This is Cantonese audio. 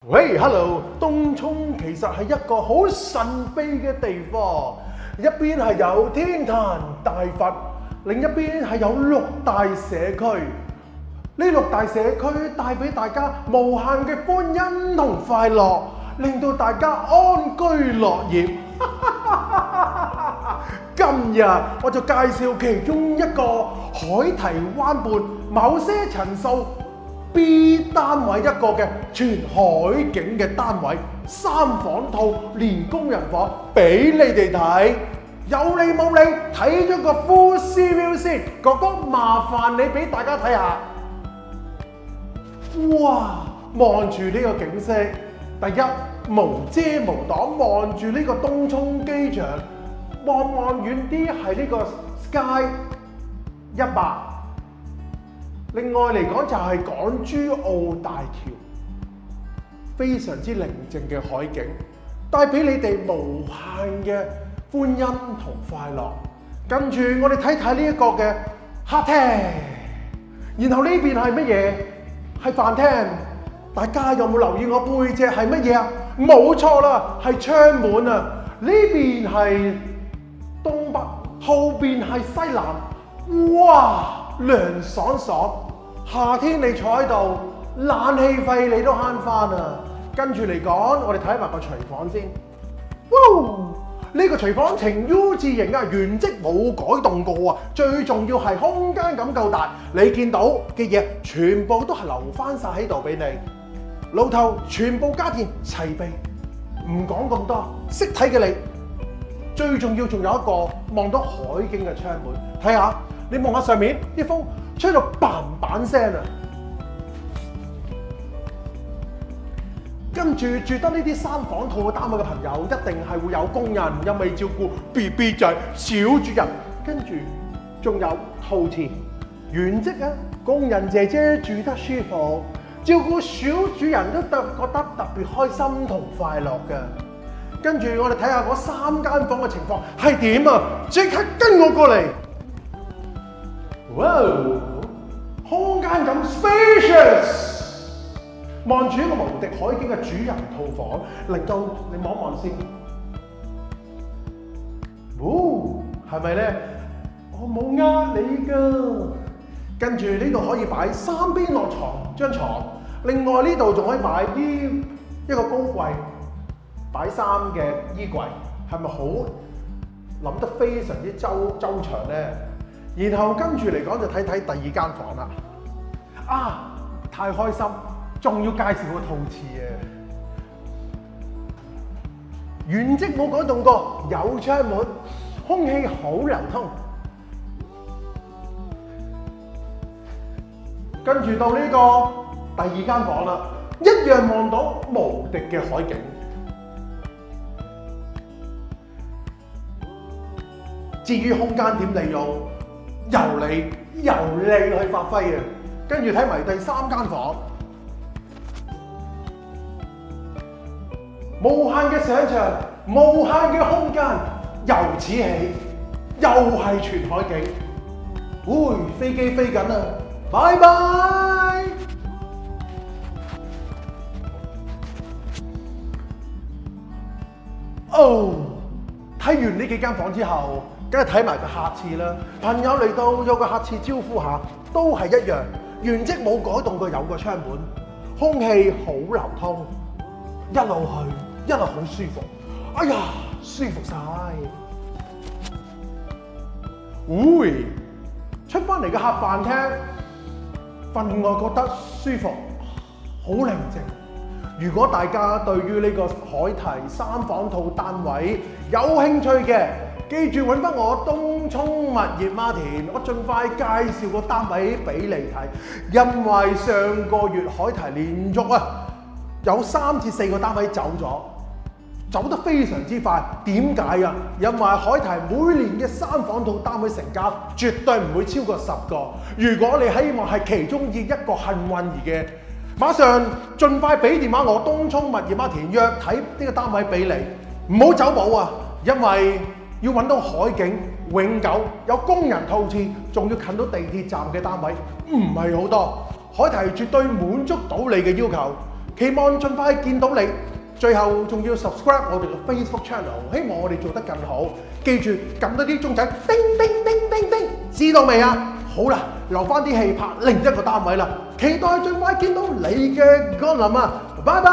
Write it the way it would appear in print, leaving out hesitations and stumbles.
喂，hello， 東涌其實係一個好神秘嘅地方，一邊係有天壇大佛，另一邊係有6大社區。呢6大社區帶俾大家無限嘅歡欣同快樂，令到大家安居樂業。今日我就介紹其中一個海堤灣畔某些層數 B 單位一個嘅全海景嘅單位，3房套連工人房俾你哋睇。有理冇理，睇咗個 full review先，哥哥麻煩你俾大家睇下。哇！望住呢個景色，第一無遮無擋，望住呢個東涌機場，望遠啲係呢個 Sky 100。另外嚟講就係港珠澳大橋，非常之寧靜嘅海景，帶俾你哋無限嘅歡欣同快樂。跟住我哋睇睇呢一個嘅客廳，然後呢邊係乜嘢？係飯廳。大家有冇留意我背脊係乜嘢啊？冇錯啦，係窗門啊！呢邊係東北，後邊係西南。哇！涼爽爽，夏天你坐喺度，冷氣費你都慳翻啊！跟住嚟講，我哋睇埋個廚房先。哇！呢個廚房呈 U 字形啊，原跡冇改動過啊！最重要係空間感夠大，你見到嘅嘢全部都係留翻晒喺度俾你。爐頭全部家電齊備，唔講咁多，識睇嘅你。最重要仲有一個望到海景嘅窗門，睇下。你望下上面啲風吹到嘭嘭聲啊！跟住住得呢啲3房套嘅單位嘅朋友，一定係會有工人，因為照顧 BB 仔、小主人，跟住仲有套廁原則啊！工人姐姐住得舒服，照顧小主人都覺得特別開心同快樂嘅。跟住我哋睇下嗰3間房嘅情況係點啊！即刻跟我過嚟。哇！空間咁 spacious， 望住一個無敵海景嘅主人套房，令到你望一望先。係咪咧？我冇呃你㗎。跟住呢度可以擺3邊落張床，另外呢度仲可以擺一個高櫃，擺衫嘅衣櫃，係咪好諗得非常之周詳咧？然後跟住嚟講就睇睇第2間房啦。啊，太開心，仲要介紹個套廁啊！原跡冇改動過，有窗門，空氣好流通。跟住到呢個第2間房啦，一樣望到無敵嘅海景。至於空間點利用，由你去發揮啊！跟住睇埋第3間房，無限嘅想像，無限嘅空間，由此起，又係全海景。喂，飛機飛緊啊！拜拜。哦，睇完呢幾間房之後，梗係睇埋個客廁啦。朋友嚟到有個客廁招呼下，都係一樣，原跡冇改動過，有個窗門，空氣好流通，一路去一路好舒服。哎呀，舒服晒。喂，出翻嚟嘅客飯廳，份外覺得舒服，好寧靜。如果大家對於呢個海堤3房套單位有興趣嘅，記住揾翻我東涌物業孖田，我盡快介紹個單位俾你睇。因為上個月海堤連續有3至4個單位走咗，走得非常之快。點解啊？因為海堤每年嘅3房套單位成交絕對唔會超過10個。如果你希望係其中一個幸運兒嘅，馬上盡快俾電話我東涌物業孖田約睇呢個單位俾你，唔好走寶啊！因為要揾到海景永久有工人套廁，仲要近到地鐵站嘅單位唔係好多。海堤絕對滿足到你嘅要求。期望盡快見到你。最後仲要 subscribe 我哋嘅 Facebook channel， 希望我哋做得更好。記住撳多啲鐘仔，叮叮叮叮叮，知道未啊？好啦，留翻啲氣拍另一個單位啦，期待盡快見到你嘅光臨啊！拜拜。